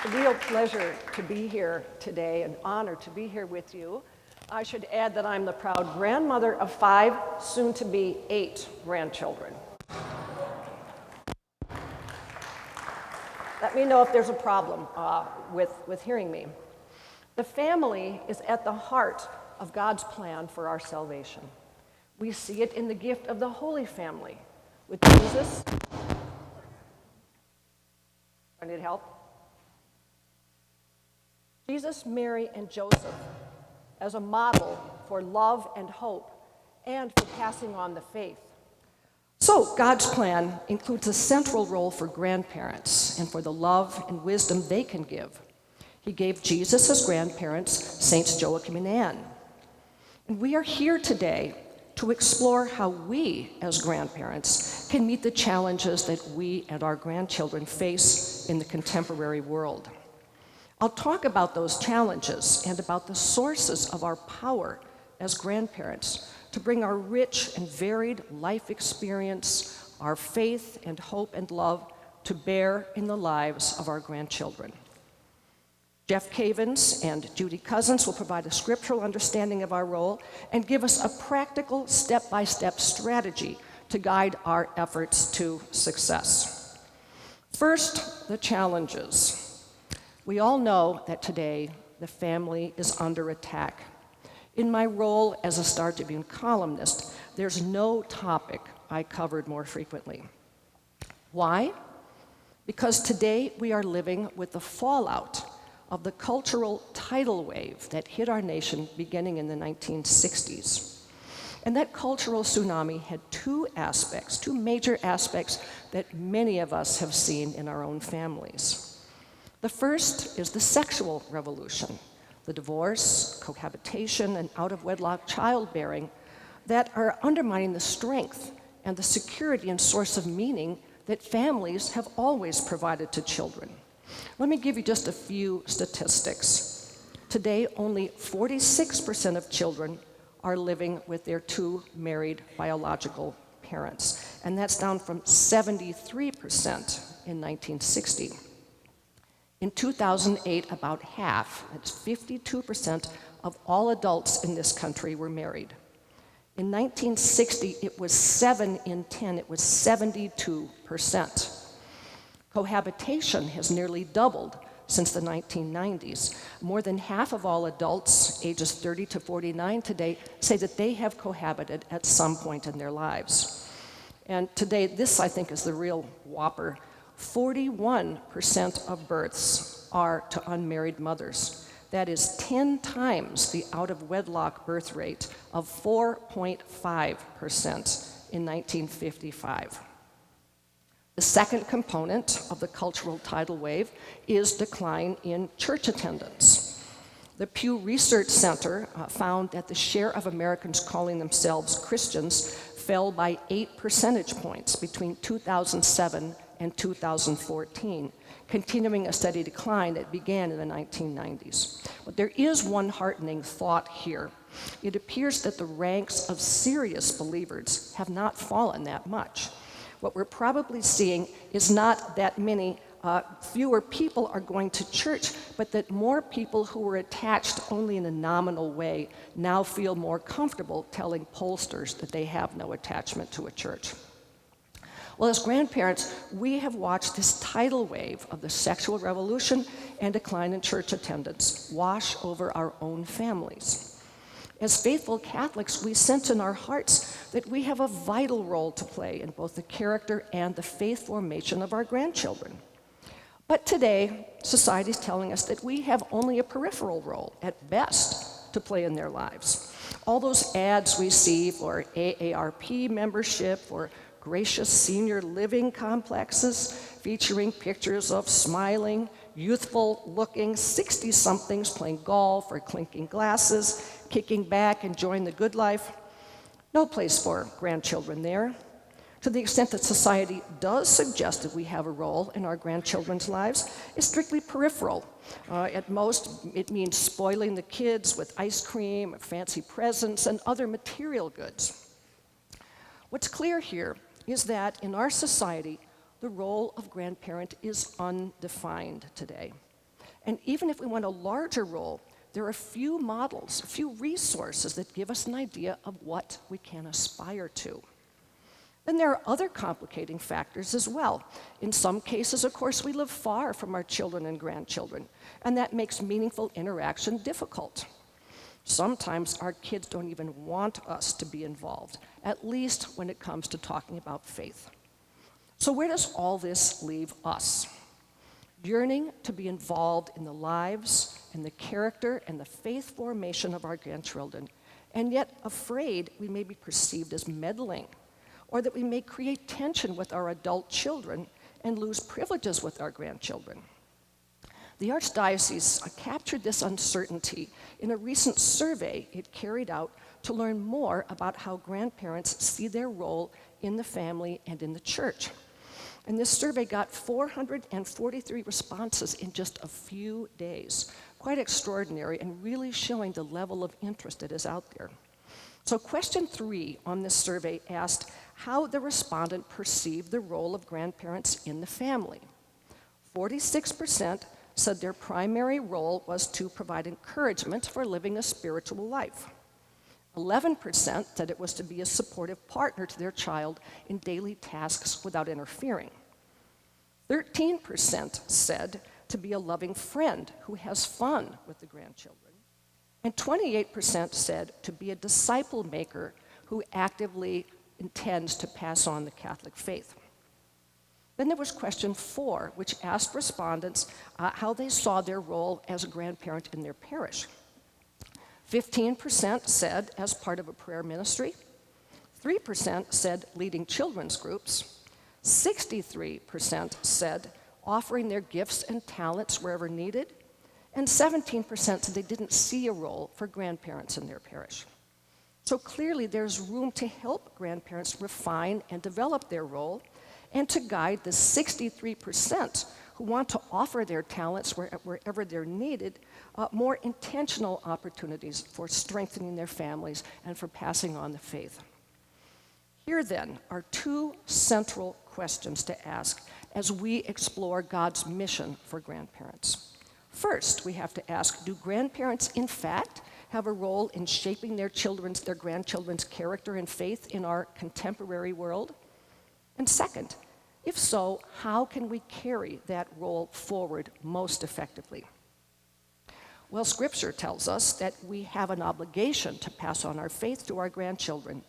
a real pleasure to be here today, an honor to be here with you. I should add that I'm the proud grandmother of 5, soon to be 8 grandchildren. Let me know if there's a problem with hearing me. The family is at the heart of God's plan for our salvation. We see it in the gift of the Holy Family with Jesus. I need help. Jesus, Mary, and Joseph as a model for love and hope and for passing on the faith. So God's plan includes a central role for grandparents and for the love and wisdom they can give. He gave Jesus as grandparents, Saints Joachim and Anne. And we are here today to explore how we, as grandparents, can meet the challenges that we and our grandchildren face in the contemporary world. I'll talk about those challenges and about the sources of our power as grandparents to bring our rich and varied life experience, our faith and hope and love to bear in the lives of our grandchildren. Jeff Cavins and Judy Cousins will provide a scriptural understanding of our role and give us a practical step-by-step strategy to guide our efforts to success. First, the challenges. We all know that today the family is under attack. In my role as a Star Tribune columnist, there's no topic I covered more frequently. Why? Because today we are living with the fallout of the cultural tidal wave that hit our nation beginning in the 1960s. And that cultural tsunami had two major aspects that many of us have seen in our own families. The first is the sexual revolution, the divorce, cohabitation, and out-of-wedlock childbearing that are undermining the strength and the security and source of meaning that families have always provided to children. Let me give you just a few statistics. Today, only 46% of children are living with their 2 married biological parents, and that's down from 73% in 1960. In 2008, about half, that's 52% of all adults in this country were married. In 1960, it was 7 in 10, it was 72%. Cohabitation has nearly doubled since the 1990s. More than half of all adults ages 30 to 49 today say that they have cohabited at some point in their lives. And today, this I think is the real whopper. 41% of births are to unmarried mothers. That is 10 times the out-of-wedlock birth rate of 4.5% in 1955. The second component of the cultural tidal wave is decline in church attendance. The Pew Research Center found that the share of Americans calling themselves Christians fell by 8 percentage points between 2007 and 2014, continuing a steady decline that began in the 1990s. But there is one heartening thought here. It appears that the ranks of serious believers have not fallen that much. What we're probably seeing is not that many fewer people are going to church, but that more people who were attached only in a nominal way now feel more comfortable telling pollsters that they have no attachment to a church. Well, as grandparents, we have watched this tidal wave of the sexual revolution and decline in church attendance wash over our own families. As faithful Catholics, we sense in our hearts that we have a vital role to play in both the character and the faith formation of our grandchildren. But today, society is telling us that we have only a peripheral role, at best, to play in their lives. All those ads we see for AARP membership or gracious senior living complexes featuring pictures of smiling, youthful-looking 60-somethings playing golf or clinking glasses, kicking back, enjoying the good life. No place for grandchildren there. To the extent that society does suggest that we have a role in our grandchildren's lives, it's strictly peripheral. At most, it means spoiling the kids with ice cream, fancy presents, and other material goods. What's clear here is that in our society, the role of grandparent is undefined today. And even if we want a larger role, there are a few models, a few resources that give us an idea of what we can aspire to. Then there are other complicating factors as well. In some cases, of course, we live far from our children and grandchildren, and that makes meaningful interaction difficult. Sometimes our kids don't even want us to be involved, at least when it comes to talking about faith. So where does all this leave us? Yearning to be involved in the lives and the character and the faith formation of our grandchildren, and yet afraid we may be perceived as meddling, or that we may create tension with our adult children and lose privileges with our grandchildren. The Archdiocese captured this uncertainty in a recent survey it carried out to learn more about how grandparents see their role in the family and in the church. And this survey got 443 responses in just a few days. Quite extraordinary and really showing the level of interest that is out there. So question 3 on this survey asked how the respondent perceived the role of grandparents in the family. 46% said their primary role was to provide encouragement for living a spiritual life. 11% said it was to be a supportive partner to their child in daily tasks without interfering. 13% said to be a loving friend who has fun with the grandchildren. And 28% said to be a disciple maker who actively intends to pass on the Catholic faith. Then there was question 4, which asked respondents how they saw their role as a grandparent in their parish. 15% said as part of a prayer ministry. 3% said leading children's groups. 63% said offering their gifts and talents wherever needed. And 17% said they didn't see a role for grandparents in their parish. So clearly there's room to help grandparents refine and develop their role, and to guide the 63% who want to offer their talents wherever they're needed, more intentional opportunities for strengthening their families and for passing on the faith. Here then are 2 central questions to ask as we explore God's mission for grandparents. First, we have to ask, do grandparents in fact have a role in shaping their grandchildren's character and faith in our contemporary world? And second, if so, how can we carry that role forward most effectively? Well, Scripture tells us that we have an obligation to pass on our faith to our grandchildren.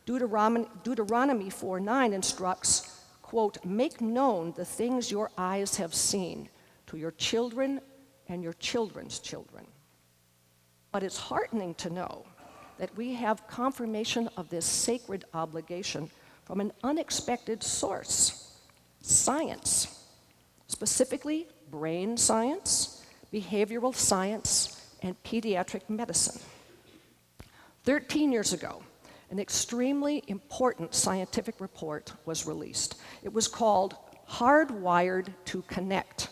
Deuteronomy 4:9 instructs, quote, "Make known the things your eyes have seen to your children and your children's children." But it's heartening to know that we have confirmation of this sacred obligation from an unexpected source, science, specifically brain science, behavioral science, and pediatric medicine. 13 years ago, an extremely important scientific report was released. It was called Hardwired to Connect,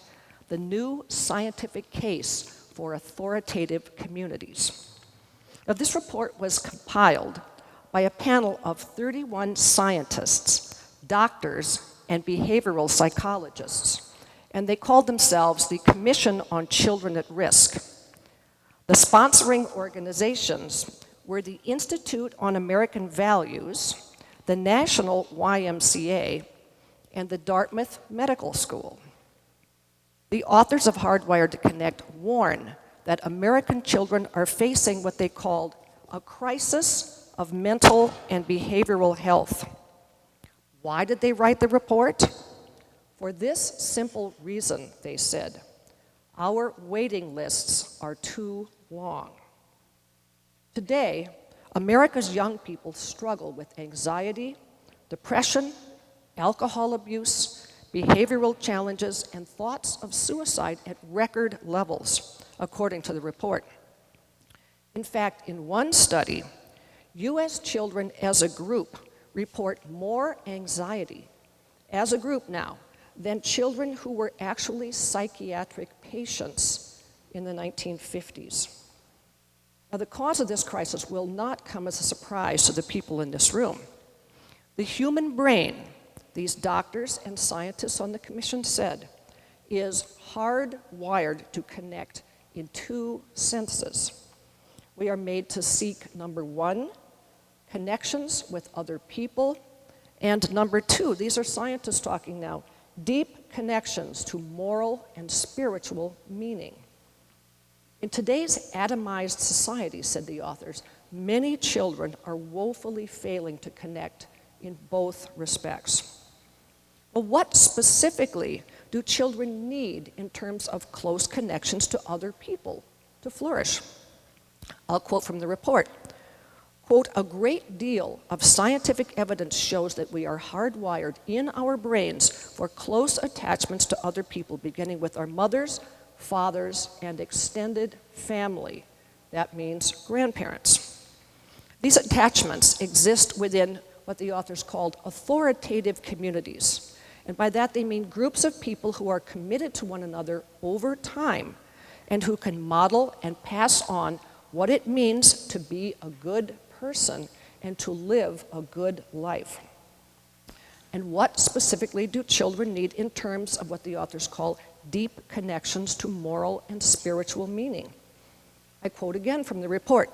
the new scientific case for authoritative communities. Now, this report was compiled by a panel of 31 scientists, doctors, and behavioral psychologists, and they called themselves the Commission on Children at Risk. The sponsoring organizations were the Institute on American Values, the National YMCA, and the Dartmouth Medical School. The authors of Hardwired to Connect warn that American children are facing what they called a crisis of mental and behavioral health. Why did they write the report? For this simple reason, they said, our waiting lists are too long. Today, America's young people struggle with anxiety, depression, alcohol abuse, behavioral challenges, and thoughts of suicide at record levels, according to the report. In fact, in one study, U.S. children as a group report more anxiety, as a group now, than children who were actually psychiatric patients in the 1950s. Now, the cause of this crisis will not come as a surprise to the people in this room. The human brain, these doctors and scientists on the commission said, is hardwired to connect in two senses. We are made to seek, number one, connections with other people, and number two, these are scientists talking now, deep connections to moral and spiritual meaning. In today's atomized society, said the authors, many children are woefully failing to connect in both respects. Well, what specifically do children need in terms of close connections to other people to flourish? I'll quote from the report. Quote, a great deal of scientific evidence shows that we are hardwired in our brains for close attachments to other people, beginning with our mothers, fathers, and extended family. That means grandparents. These attachments exist within what the authors called authoritative communities. And by that they mean groups of people who are committed to one another over time and who can model and pass on what it means to be a good person and to live a good life. And what specifically do children need in terms of what the authors call deep connections to moral and spiritual meaning? I quote again from the report.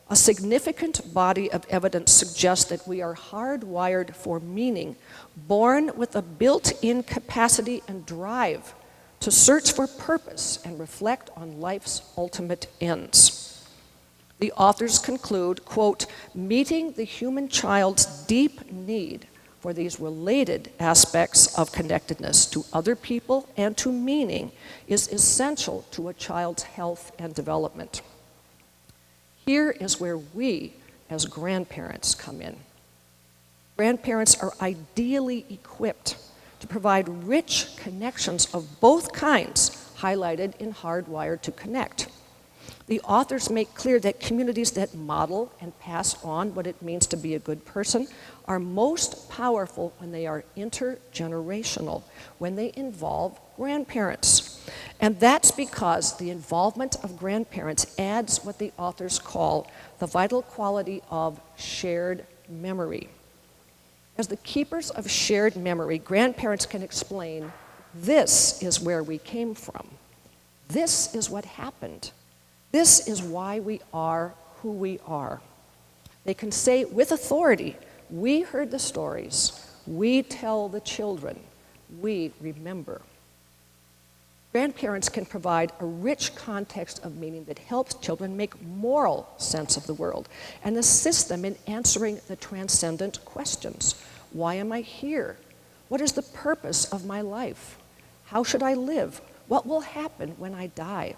A significant body of evidence suggests that we are hardwired for meaning, born with a built-in capacity and drive to search for purpose and reflect on life's ultimate ends. The authors conclude, quote, meeting the human child's deep need for these related aspects of connectedness to other people and to meaning is essential to a child's health and development. Here is where we, as grandparents, come in. Grandparents are ideally equipped to provide rich connections of both kinds, highlighted in Hardwired to Connect. The authors make clear that communities that model and pass on what it means to be a good person are most powerful when they are intergenerational, when they involve grandparents. And that's because the involvement of grandparents adds what the authors call the vital quality of shared memory. As the keepers of shared memory, grandparents can explain, this is where we came from. This is what happened. This is why we are who we are. They can say with authority, we heard the stories, we tell the children, we remember. Grandparents can provide a rich context of meaning that helps children make moral sense of the world and assist them in answering the transcendent questions. Why am I here? What is the purpose of my life? How should I live? What will happen when I die?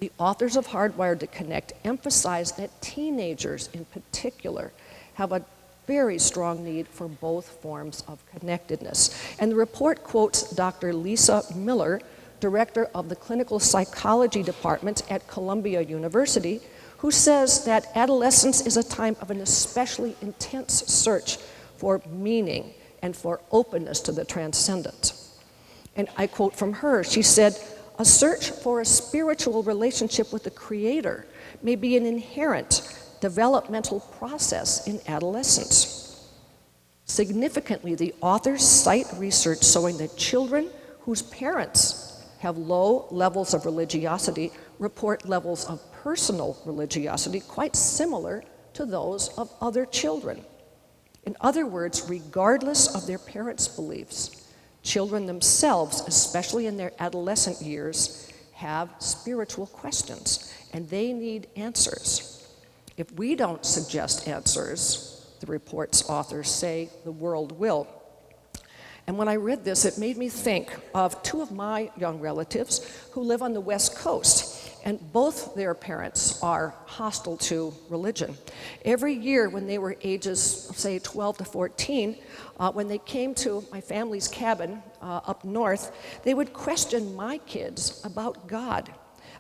The authors of Hardwired to Connect emphasize that teenagers in particular have a very strong need for both forms of connectedness. And the report quotes Dr. Lisa Miller, director of the Clinical Psychology Department at Columbia University, who says that adolescence is a time of an especially intense search for meaning and for openness to the transcendent. And I quote from her, she said, a search for a spiritual relationship with the Creator may be an inherent developmental process in adolescence. Significantly, the authors cite research showing that children whose parents have low levels of religiosity report levels of personal religiosity quite similar to those of other children. In other words, regardless of their parents' beliefs, children themselves, especially in their adolescent years, have spiritual questions, and they need answers. If we don't suggest answers, the report's authors say, the world will. And when I read this, it made me think of two of my young relatives who live on the West Coast, and both their parents are hostile to religion. Every year when they were ages, say 12 to 14, when they came to my family's cabin up north, they would question my kids about God,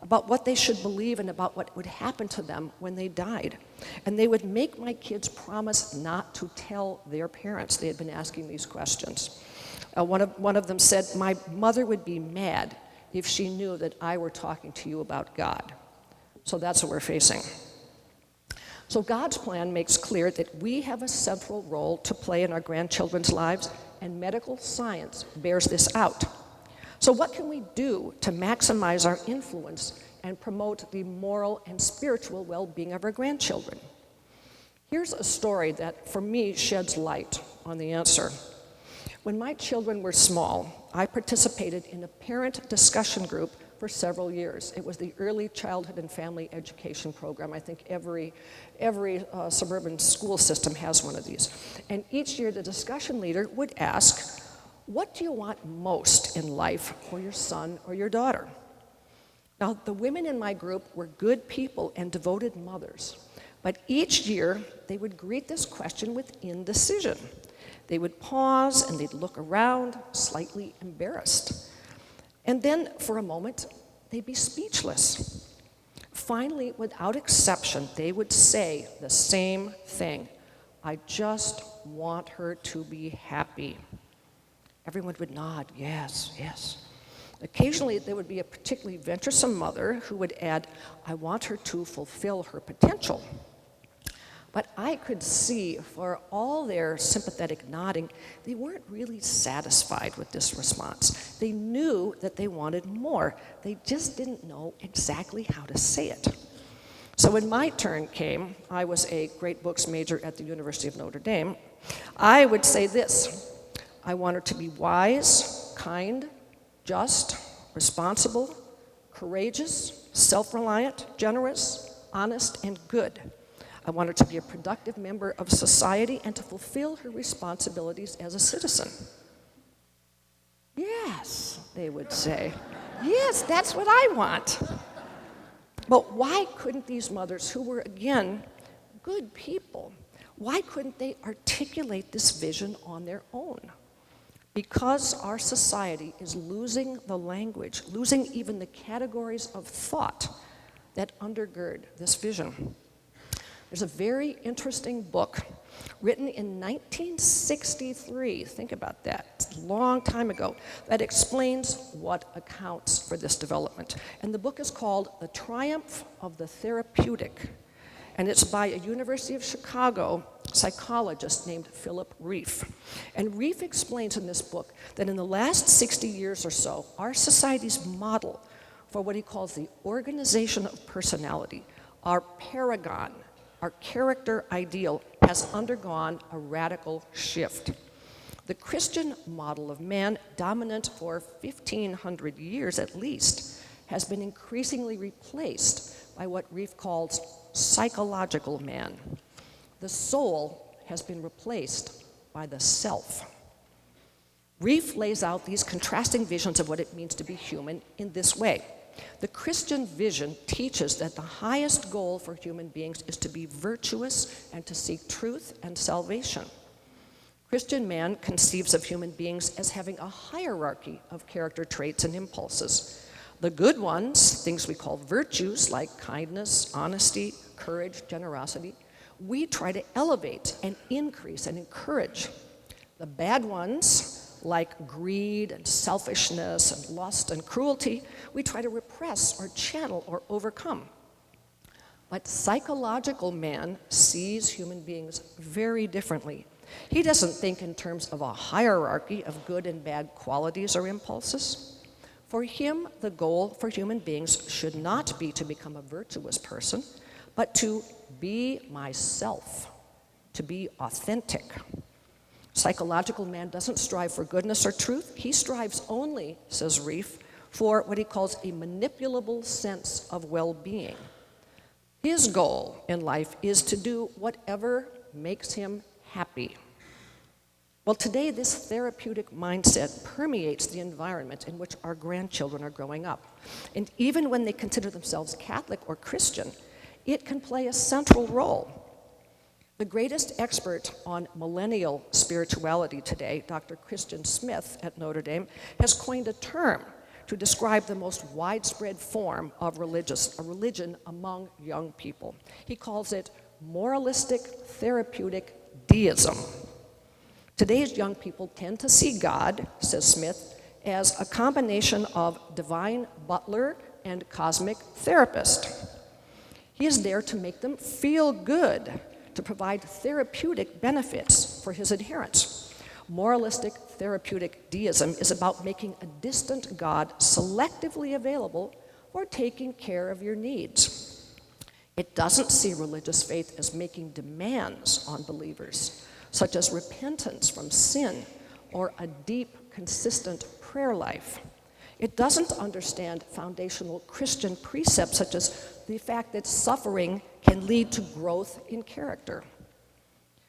about what they should believe and about what would happen to them when they died. And they would make my kids promise not to tell their parents. They had been asking these questions. One of them said, my mother would be mad if she knew that I were talking to you about God. So that's what we're facing. So God's plan makes clear that we have a central role to play in our grandchildren's lives, and medical science bears this out. So what can we do to maximize our influence and promote the moral and spiritual well-being of our grandchildren? Here's a story that, for me, sheds light on the answer. When my children were small, I participated in a parent discussion group for several years. It was the Early Childhood and Family Education Program. I think every suburban school system has one of these. And each year, the discussion leader would ask, what do you want most in life for your son or your daughter? Now, the women in my group were good people and devoted mothers. But each year, they would greet this question with indecision. They would pause and they'd look around, slightly embarrassed. And then, for a moment, they'd be speechless. Finally, without exception, they would say the same thing. I just want her to be happy. Everyone would nod, yes, yes. Occasionally, there would be a particularly venturesome mother who would add, I want her to fulfill her potential. But I could see, for all their sympathetic nodding, they weren't really satisfied with this response. They knew that they wanted more. They just didn't know exactly how to say it. So when my turn came, I was a great books major at the University of Notre Dame, I would say this: I want her to be wise, kind, just, responsible, courageous, self-reliant, generous, honest, and good. I want her to be a productive member of society and to fulfill her responsibilities as a citizen. Yes, they would say. Yes, that's what I want. But why couldn't these mothers, who were, again, good people, why couldn't they articulate this vision on their own? Because our society is losing the language, losing even the categories of thought that undergird this vision. There's a very interesting book written in 1963, think about that, it's a long time ago, that explains what accounts for this development. And the book is called The Triumph of the Therapeutic, and it's by a University of Chicago psychologist named Philip Rieff. And Rieff explains in this book that in the last 60 years or so, our society's model for what he calls the organization of personality, our paragon, our character ideal, has undergone a radical shift. The Christian model of man, dominant for 1,500 years at least, has been increasingly replaced by what Rieff calls psychological man. The soul has been replaced by the self. Rieff lays out these contrasting visions of what it means to be human in this way. The Christian vision teaches that the highest goal for human beings is to be virtuous and to seek truth and salvation. Christian man conceives of human beings as having a hierarchy of character traits and impulses. The good ones, things we call virtues like kindness, honesty, courage, generosity, we try to elevate and increase and encourage. The bad ones, like greed and selfishness and lust and cruelty, we try to repress or channel or overcome. But psychological man sees human beings very differently. He doesn't think in terms of a hierarchy of good and bad qualities or impulses. For him, the goal for human beings should not be to become a virtuous person, but to be myself, to be authentic. Psychological man doesn't strive for goodness or truth. He strives only, says Rieff, for what he calls a manipulable sense of well-being. His goal in life is to do whatever makes him happy. Well, today this therapeutic mindset permeates the environment in which our grandchildren are growing up. And even when they consider themselves Catholic or Christian, it can play a central role. The greatest expert on millennial spirituality today, Dr. Christian Smith at Notre Dame, has coined a term to describe the most widespread form of religion among young people. He calls it moralistic therapeutic deism. Today's young people tend to see God, says Smith, as a combination of divine butler and cosmic therapist. He is there to make them feel good, to provide therapeutic benefits for his adherents. Moralistic therapeutic deism is about making a distant God selectively available for taking care of your needs. It doesn't see religious faith as making demands on believers, such as repentance from sin or a deep, consistent prayer life. It doesn't understand foundational Christian precepts such as the fact that suffering can lead to growth in character.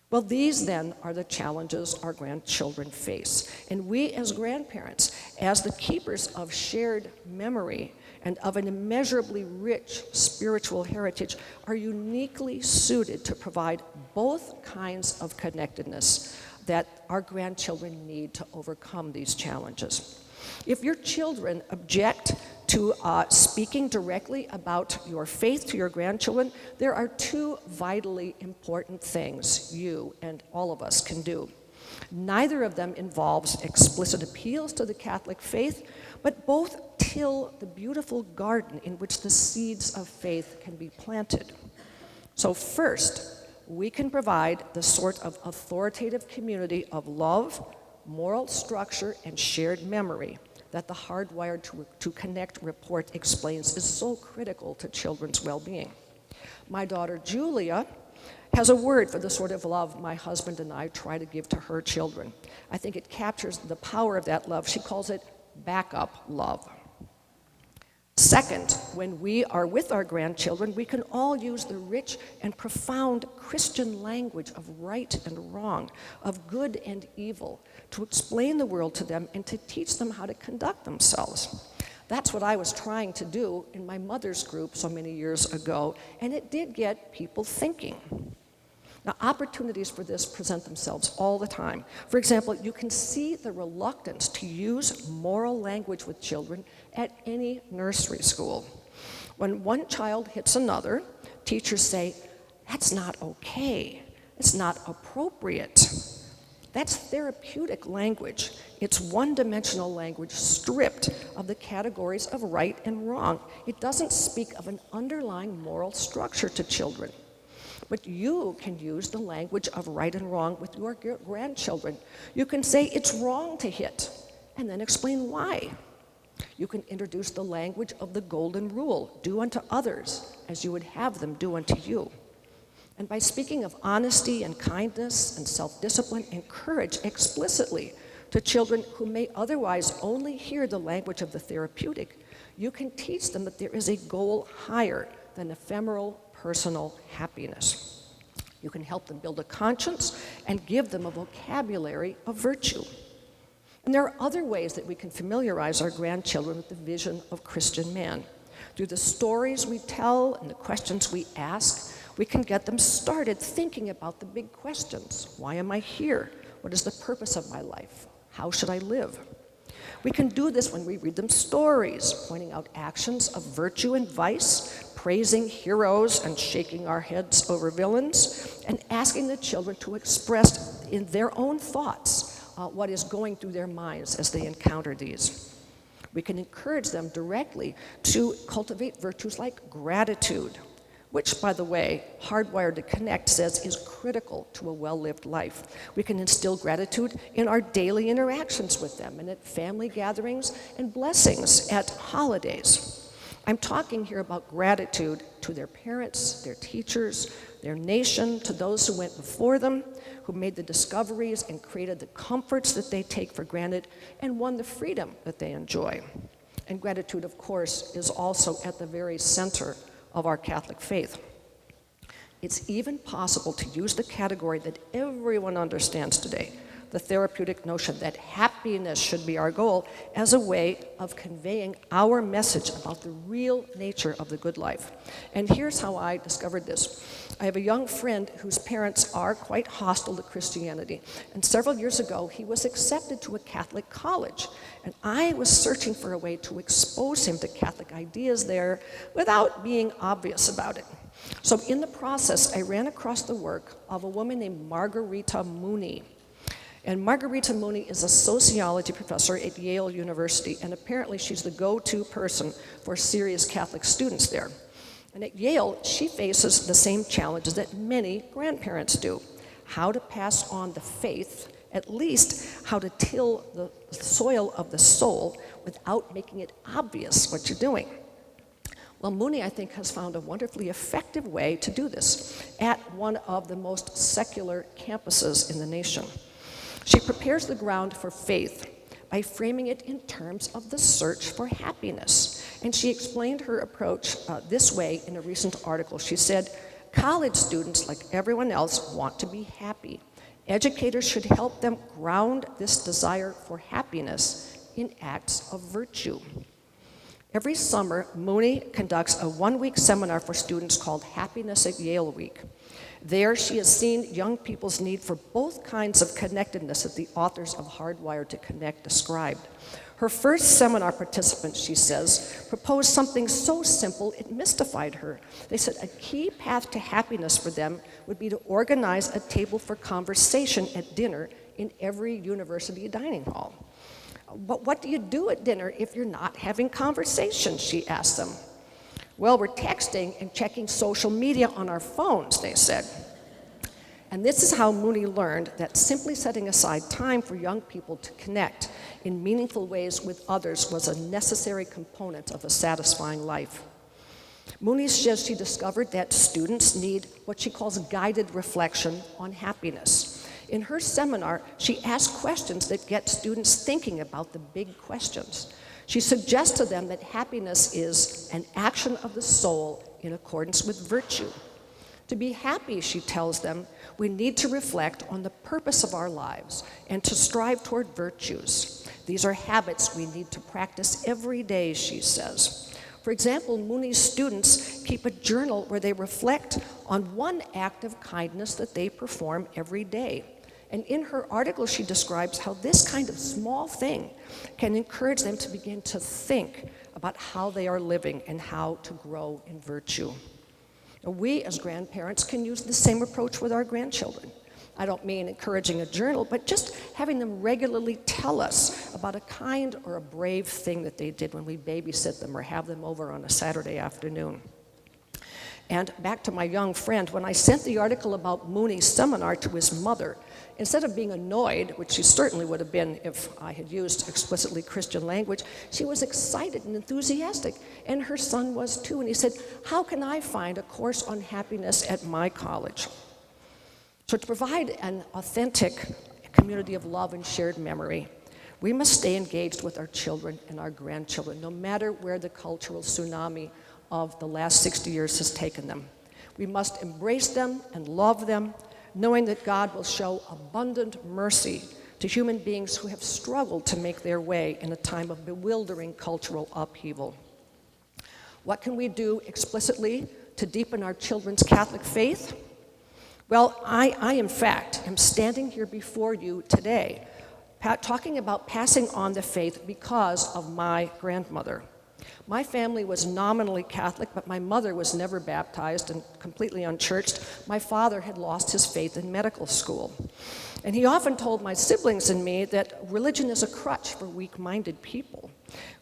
Well, these then are the challenges our grandchildren face. And we as grandparents, as the keepers of shared memory and of an immeasurably rich spiritual heritage, are uniquely suited to provide both kinds of connectedness that our grandchildren need to overcome these challenges. If your children object to speaking directly about your faith to your grandchildren, there are two vitally important things you and all of us can do. Neither of them involves explicit appeals to the Catholic faith, but both till the beautiful garden in which the seeds of faith can be planted. So first, we can provide the sort of authoritative community of love, moral structure, and shared memory that the Hardwired to Connect report explains is so critical to children's well-being. My daughter Julia has a word for the sort of love my husband and I try to give to her children. I think it captures the power of that love. She calls it backup love. Second, when we are with our grandchildren, we can all use the rich and profound Christian language of right and wrong, of good and evil, to explain the world to them and to teach them how to conduct themselves. That's what I was trying to do in my mother's group so many years ago, and it did get people thinking. Now, opportunities for this present themselves all the time. For example, you can see the reluctance to use moral language with children at any nursery school. When one child hits another, teachers say, "That's not okay. It's not appropriate." That's therapeutic language. It's one-dimensional language stripped of the categories of right and wrong. It doesn't speak of an underlying moral structure to children. But you can use the language of right and wrong with your grandchildren. You can say it's wrong to hit, and then explain why. You can introduce the language of the golden rule, do unto others as you would have them do unto you. And by speaking of honesty and kindness and self-discipline and courage explicitly to children who may otherwise only hear the language of the therapeutic, you can teach them that there is a goal higher than ephemeral personal happiness. You can help them build a conscience and give them a vocabulary of virtue. And there are other ways that we can familiarize our grandchildren with the vision of Christian man. Through the stories we tell and the questions we ask, we can get them started thinking about the big questions. Why am I here? What is the purpose of my life? How should I live? We can do this when we read them stories, pointing out actions of virtue and vice, praising heroes and shaking our heads over villains, and asking the children to express in their own thoughts what is going through their minds as they encounter these. We can encourage them directly to cultivate virtues like gratitude, which, by the way, Hardwired to Connect says is critical to a well-lived life. We can instill gratitude in our daily interactions with them and at family gatherings and blessings at holidays. I'm talking here about gratitude to their parents, their teachers, their nation, to those who went before them, who made the discoveries and created the comforts that they take for granted and won the freedom that they enjoy. And gratitude, of course, is also at the very center of our Catholic faith. It's even possible to use the category that everyone understands today, the therapeutic notion that happiness should be our goal, as a way of conveying our message about the real nature of the good life. And here's how I discovered this. I have a young friend whose parents are quite hostile to Christianity. And several years ago, he was accepted to a Catholic college. And I was searching for a way to expose him to Catholic ideas there without being obvious about it. So in the process, I ran across the work of a woman named Margarita Mooney. And Margarita Mooney is a sociology professor at Yale University, and apparently she's the go-to person for serious Catholic students there. And at Yale, she faces the same challenges that many grandparents do: how to pass on the faith at least how to till the soil of the soul without making it obvious what you're doing. Well, Mooney, I think, has found a wonderfully effective way to do this at one of the most secular campuses in the nation. She prepares the ground for faith by framing it in terms of the search for happiness. And she explained her approach this way in a recent article. She said, "College students, like everyone else, want to be happy. Educators should help them ground this desire for happiness in acts of virtue." Every summer, Mooney conducts a one-week seminar for students called Happiness at Yale Week. There, she has seen young people's need for both kinds of connectedness that the authors of Hardwired to Connect described. Her first seminar participants, she says, proposed something so simple it mystified her. They said a key path to happiness for them would be to organize a table for conversation at dinner in every university dining hall. "But what do you do at dinner if you're not having conversations?" she asked them. "Well, we're texting and checking social media on our phones," they said. And this is how Mooney learned that simply setting aside time for young people to connect in meaningful ways with others was a necessary component of a satisfying life. Mooney says she discovered that students need what she calls guided reflection on happiness. In her seminar, she asked questions that get students thinking about the big questions. She suggests to them that happiness is an action of the soul in accordance with virtue. To be happy, she tells them, we need to reflect on the purpose of our lives and to strive toward virtues. These are habits we need to practice every day, she says. For example, Mooney's students keep a journal where they reflect on one act of kindness that they perform every day. And in her article, she describes how this kind of small thing can encourage them to begin to think about how they are living and how to grow in virtue. Now, we as grandparents can use the same approach with our grandchildren. I don't mean encouraging a journal, but just having them regularly tell us about a kind or a brave thing that they did when we babysit them or have them over on a Saturday afternoon. And back to my young friend, when I sent the article about Mooney's seminar to his mother, instead of being annoyed, which she certainly would have been if I had used explicitly Christian language, she was excited and enthusiastic. And her son was too. And he said, "How can I find a course on happiness at my college?" So to provide an authentic community of love and shared memory, we must stay engaged with our children and our grandchildren, no matter where the cultural tsunami of the last 60 years has taken them. We must embrace them and love them, knowing that God will show abundant mercy to human beings who have struggled to make their way in a time of bewildering cultural upheaval. What can we do explicitly to deepen our children's Catholic faith? Well, I in fact, am standing here before you today talking about passing on the faith because of my grandmother. My family was nominally Catholic, but my mother was never baptized and completely unchurched. My father had lost his faith in medical school. And he often told my siblings and me that religion is a crutch for weak-minded people.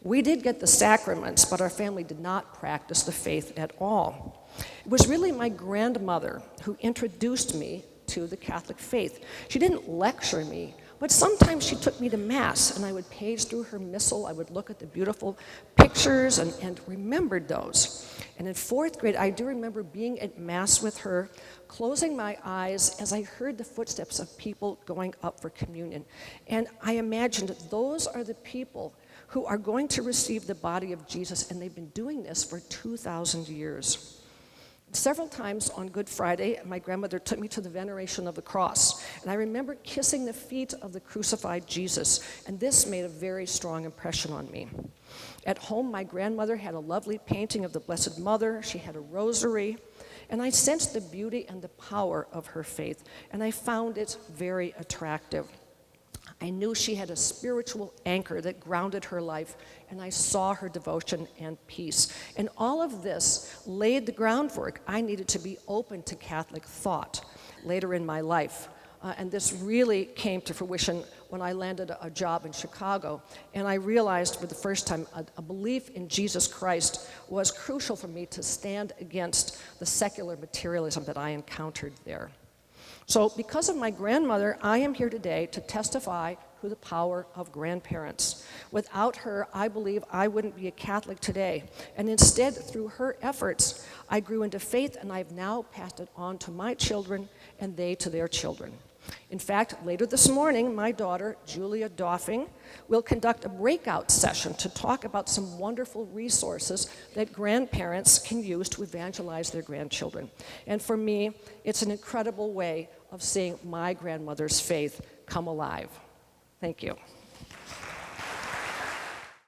We did get the sacraments, but our family did not practice the faith at all. It was really my grandmother who introduced me to the Catholic faith. She didn't lecture me, but sometimes she took me to Mass, and I would page through her missal. I would look at the beautiful pictures and remembered those. And in 4th grade, I do remember being at Mass with her, closing my eyes as I heard the footsteps of people going up for communion. And I imagined that those are the people who are going to receive the body of Jesus, and they've been doing this for 2,000 years. Several times on Good Friday, my grandmother took me to the veneration of the cross, and I remember kissing the feet of the crucified Jesus, and this made a very strong impression on me. At home, my grandmother had a lovely painting of the Blessed Mother. She had a rosary, and I sensed the beauty and the power of her faith, and I found it very attractive. I knew she had a spiritual anchor that grounded her life, and I saw her devotion and peace. And all of this laid the groundwork I needed to be open to Catholic thought later in my life. And this really came to fruition when I landed a job in Chicago, and I realized for the first time a belief in Jesus Christ was crucial for me to stand against the secular materialism that I encountered there. So because of my grandmother, I am here today to testify to the power of grandparents. Without her, I believe I wouldn't be a Catholic today. And instead, through her efforts, I grew into faith, and I've now passed it on to my children and they to their children. In fact, later this morning, my daughter, Julia Doffing, will conduct a breakout session to talk about some wonderful resources that grandparents can use to evangelize their grandchildren. And for me, it's an incredible way of seeing my grandmother's faith come alive. Thank you.